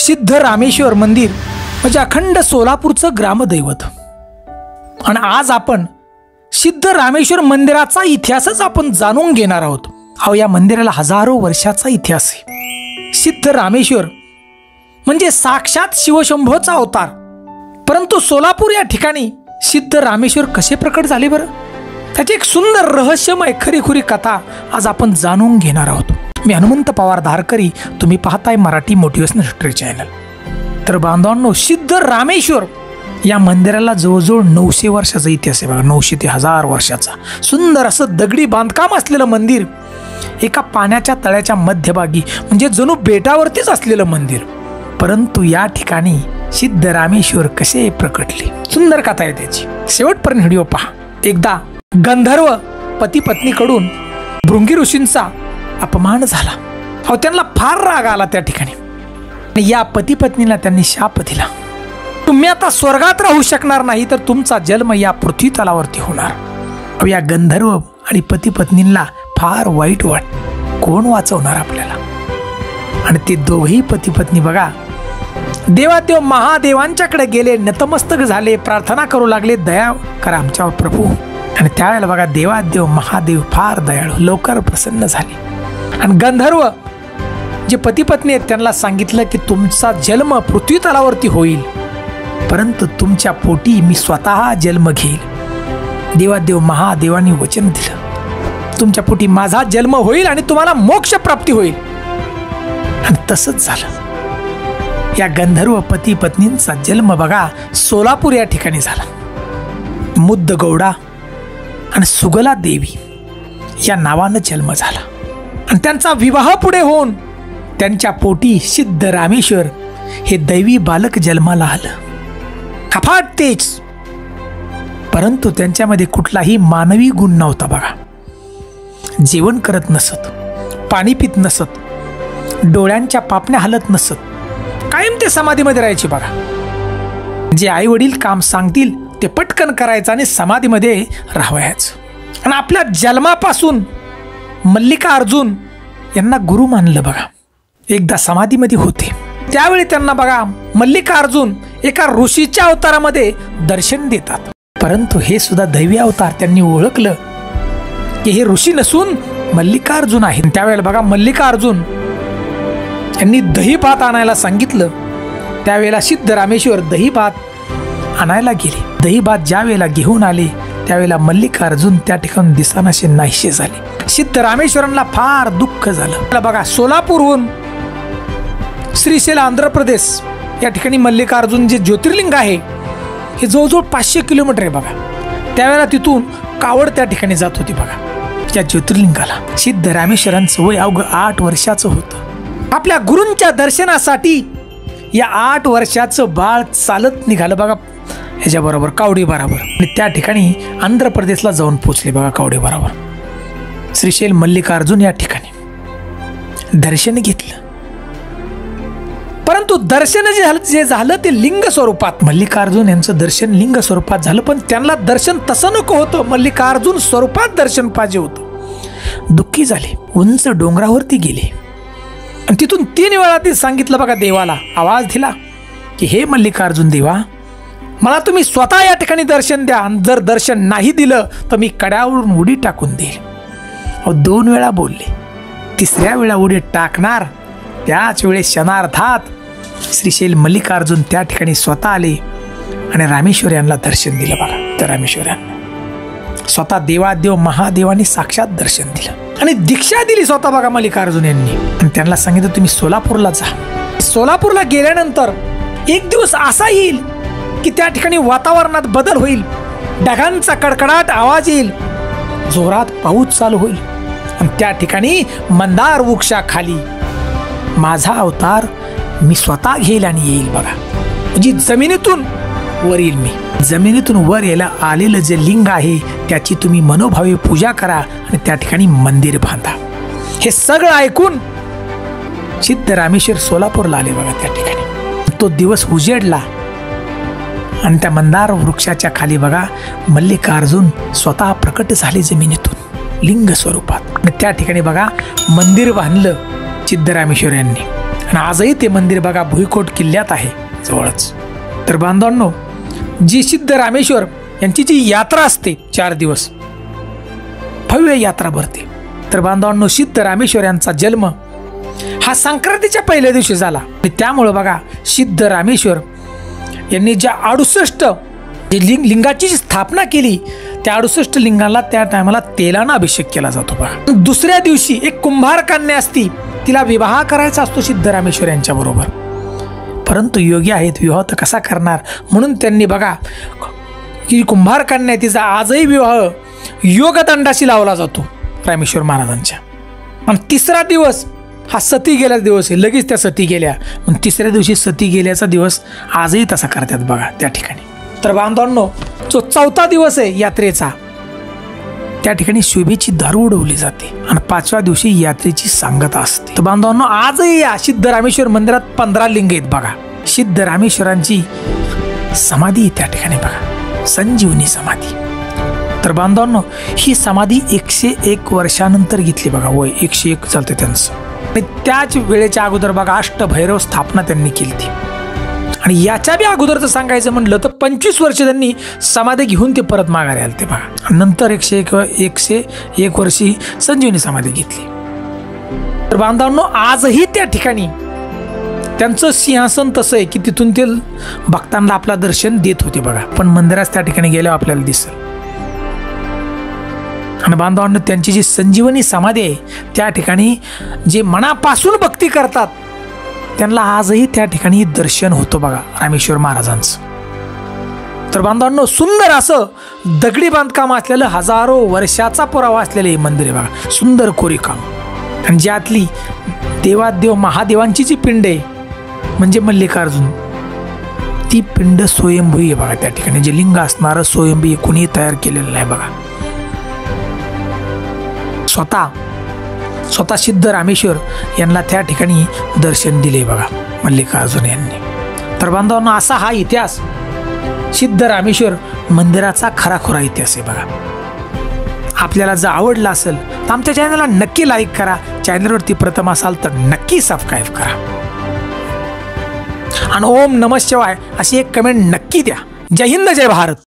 सिद्धरामेश्वर मंदिर म्हणजे अखंड सोलापूरचं ग्रामदैवत। आणि आज आपण सिद्धरामेश्वर मंदिराचा इतिहासच आपण जाणून घेणार आहोत। अहो, या मंदिराला हजारो वर्षाचा इतिहास आहे। सिद्धरामेश्वर म्हणजे साक्षात शिवशंभोचा अवतार। परंतु सोलापूर या ठिकाणी सिद्धरामेश्वर कसे प्रकट झाले बरं, त्याची एक सुंदर रहस्यमय खरीखुरी कथा आज आपण जाणून घेणार आहोत। मी हनुमंत पवार धारकरी, तुम्ही पाहताय मराठी मोटिवेशनल हिस्ट्री चॅनल। तर बांधवांनो, सिद्धरामेश्वर या मंदिराला जवळजवळ 900 वर्षाचा इतिहास आहे बघा। 900 ते 1000 वर्षाचा सुंदर असं दगडी बांधकाम असलेलं मंदिर, एका पाण्याच्या तळ्याच्या मध्यभागी म्हणजे जणू बेटावरतीच असलेलं मंदिर। परंतु या ठिकाणी सिद्धरामेश्वर कसे प्रकटले, सुंदर कथा आहे त्याची। शेवटपर्यंत व्हिडिओ पहा। एकदा गंधर्व पती पत्नीकडून भृंगी ऋषींचा अपमान झाला। अहो, त्यांना फार राग आला त्या ठिकाणी। या पती पत्नीला त्यांनी शाप दिला, तुम्ही आता स्वर्गात राहू शकणार नाही, तर तुमचा जन्म या पृथ्वी तलावरती होणार। अहो, या गंधर्व आणि पती पत्नींना फार वाईट वाट, कोण वाचवणार आपल्याला। आणि ते दोघेही पती पत्नी बघा देवादेव महादेवांच्याकडे गेले, नतमस्तक झाले, प्रार्थना करू लागले, दया करा आमच्यावर प्रभू। आणि त्यावेळेला बघा देवादेव महादेव फार दयाळू, लवकर प्रसन्न झाले। आणि गंधर्व जे पती पत्नी आहेत त्यांना सांगितलं की तुमचा जन्म पृथ्वी तलावरती होईल, परंतु तुमच्या पोटी मी स्वतः जन्म घेईल। देवादेव महादेवांनी वचन दिलं, तुमच्या पोटी माझा जन्म होईल आणि तुम्हाला मोक्ष प्राप्ती होईल। आणि तसंच झालं। या गंधर्व पती पत्नींचा जन्म बघा सोलापूर या ठिकाणी झाला। मुद्दगौडा आणि सुगला देवी या नावानं जन्म झाला। आणि त्यांचा विवाह पुढे होऊन त्यांच्या पोटी सिद्धरामेश्वर हे दैवी बालक जन्माला आलं। अफाट तेज, परंतु त्यांच्यामध्ये कुठलाही मानवी गुण नव्हता बघा। जेवण करत नसत, पाणी पित नसत, डोळ्यांच्या पापण्या हलत नसत, कायम ते समाधीमध्ये राहायचे बघा। जे आई वडील काम सांगतील ते पटकन करायचं आणि समाधीमध्ये राहायचं। आणि आपल्या जन्मापासून मल्लिकार्जुन यांना गुरु मानलं बघा। एकदा समाधीमध्ये होते त्यावेळी त्यांना बघा मल्लिकार्जुन एका ऋषीच्या अवतारामध्ये दर्शन देतात। परंतु हे सुद्धा दैवी अवतार, त्यांनी ओळखलं की हे ऋषी नसून मल्लिकार्जुन आहे। त्यावेळेला बघा मल्लिकार्जुन यांनी दही भात आणायला सांगितलं। त्यावेळेला सिद्धरामेश्वर दही भात आणायला गेले। दही भात ज्या वेळेला घेऊन आले त्यावेळेला मल्लिकार्जुन त्या ठिकाणी दिसानाशे नाहीसे झाले। सिद्धरामेश्वरांना फार दुःख झालं बघा। सोलापूरहून श्रीशैल आंध्र प्रदेश या ठिकाणी मल्लिकार्जुन जे ज्योतिर्लिंग आहे हे जवळजवळ 500 किलोमीटर आहे बघा। त्यावेळेला तिथून कावड त्या ठिकाणी जात होती बघा त्या ज्योतिर्लिंगाला। सिद्धरामेश्वरांचं वय अवघं 8 वर्षाचं होतं। आपल्या गुरूंच्या दर्शनासाठी या 8 वर्षाचं बाळ चालत निघालं बघा ह्याच्याबरोबर, कावडी बरोबर। आणि त्या ठिकाणी आंध्र प्रदेशला जाऊन पोचले बघा कावडी बरोबर। श्रीशैल मल्लिकार्जुन या ठिकाणी दर्शन घेतलं, परंतु दर्शन जे झालं ते लिंग स्वरूपात। मल्लिकार्जुन यांचं दर्शन लिंग स्वरूपात झालं, पण त्यांना दर्शन तसं नको होतं, मल्लिकार्जुन स्वरूपात दर्शन पाहिजे होतं। दुःखी झाले, उंच डोंगरावरती गेले आणि तिथून 3 वेळा ते सांगितलं बघा देवाला, आवाज दिला की हे मल्लिकार्जुन देवा, मला तुम्ही स्वतः या ठिकाणी दर्शन द्या, आणि जर दर्शन नाही दिलं तर मी कड्यावरून उडी टाकून देईल। 2 वेळा बोलले, 3ऱ्या वेळा उडी टाकणार त्याच वेळेस क्षणार्धात श्रीशैल मल्लिकार्जुन त्या ठिकाणी स्वतः आले आणि रामेश्वर यांना दर्शन दिलं बघा। तर रामेश्वरांना स्वतः देवादेव महादेवांनी साक्षात दर्शन दिलं आणि दीक्षा दिली स्वतः बघा मल्लिकार्जुन यांनी। आणि त्यांना सांगितलं तुम्ही सोलापूरला जा। सोलापूरला गेल्यानंतर एक दिवस असा येईल की त्या ठिकाणी वातावरणात बदल होईल, ढगांचा कडकडाट आवाज येईल, जोरात पाऊस चालू होईल आणि त्या ठिकाणी मंदार वृक्षाखाली माझा अवतार मी स्वतः घेईल आणि येईल बघा। म्हणजे जमिनीतून वर येईल मी। जमिनीतून वर यायला आलेलं जे लिंग आहे त्याची तुम्ही मनोभावे पूजा करा आणि त्या ठिकाणी मंदिर बांधा। हे सगळं ऐकून सिद्धरामेश्वर सोलापूरला आले बघा। त्या ठिकाणी तो दिवस उजेडला आणि त्या मंदार वृक्षाच्या खाली बघा मल्लिकार्जुन स्वतः प्रकट झाले जमिनीतून लिंग स्वरूपात। आणि त्या ठिकाणी बघा मंदिर बांधलं सिद्धरामेश्वर यांनी। आणि आजही ते मंदिर बघा भुईकोट किल्ल्यात आहे जवळच. तर बांधवांनो, जी सिद्ध रामेश्वर यांची जी यात्रा असते 4 दिवस भव्य यात्रा भरते. तर बांधवांनो, सिद्ध रामेश्वर यांचा जन्म हा संक्रांतीच्या पहिल्या दिवशी झाला आणि त्यामुळे बघा सिद्ध रामेश्वर यांनी ज्या 68 लिंगाची स्थापना केली, त्या 68 लिंगाला त्या टायमाला तेलानं अभिषेक केला जातो बघा. दुसऱ्या दिवशी एक कुंभार कन्या असती, तिला विवाह करायचा असतो सिद्ध रामेश्वर यांच्या बरोबर. परंतु योगी आहेत, विवाह तर कसा करणार, म्हणून त्यांनी बघा की कुंभार कन्या तिचा आजही विवाह योगदंडाशी लावला जातो रामेश्वर महाराजांच्या. आणि तिसरा दिवस हा सती गेल्याचा दिवस आहे, लगेच त्या सती गेल्या. पण तिसऱ्या दिवशी सती गेल्याचा दिवस आजही तसा करतात बघा त्या ठिकाणी. तर बांधवांनो, जो 4था दिवस आहे यात्रेचा, त्या ठिकाणी शोभेची दारू उडवली जाते आणि 5व्या दिवशी यात्रेची सांगता असते. तर बांधवांनो, आजही या सिद्ध रामेश्वर मंदिरात 15 लिंग आहेत बघा. सिद्ध रामेश्वरांची समाधी त्या ठिकाणी बघा, संजीवनी समाधी. तर बांधवांनो, ही समाधी 101 वर्षानंतर घेतली बघा, वय 101 चालते त्यांचं. आणि त्याच वेळेच्या अगोदर बघा अष्टभैरव स्थापना त्यांनी केली ती. आणि याच्या बी अगोदरचं सांगायचं म्हटलं तर 25 वर्ष त्यांनी समाधी घेऊन ते परत माघारी आले ते बघा. नंतर 101 वर्षी संजीवनी समाधी घेतली. तर बांधवांनो, आजही त्या ठिकाणी त्यांचं सिंहासन तसं आहे की तिथून ते भक्तांना आपला दर्शन देत होते बघा. पण मंदिरात त्या ठिकाणी गेल्यावर आपल्याला दिसेल. आणि बांधवांनो, त्यांची जी संजीवनी समाधी आहे, त्या ठिकाणी जे मनापासून भक्ती करतात त्यांना आजही त्या ठिकाणी दर्शन होतं बघा रामेश्वर महाराजांचं. तर बांधवांनो, सुंदर असं दगडी बांधकाम असलेलं, हजारो वर्षाचा पुरावा असलेलं हे मंदिर आहे बघा, सुंदर कोरीकाम. आणि ज्यातली देवादेव महादेवांची जी पिंड आहे म्हणजे मल्लिकार्जुन, ती पिंड स्वयंभू आहे बघा. त्या ठिकाणी जे लिंग असणारं स्वयंभू कोणी तयार केलेलं नाही बघा. स्वतः सिद्ध रामेश्वर यांना त्या ठिकाणी दर्शन दिले बघा मल्लिकार्जुन यांनी. तर बांधवांनो, असा हा इतिहास सिद्ध रामेश्वर मंदिराचा खराखुरा इतिहास आहे बघा. आपल्याला जर आवडला असेल तर आमच्या चॅनलला नक्की लाईक करा. चॅनलवरती प्रथम असाल तर नक्की सबस्क्राईब करा. आणि ओम नमः शिवाय अशी एक कमेंट नक्की द्या. जय हिंद, जय भारत.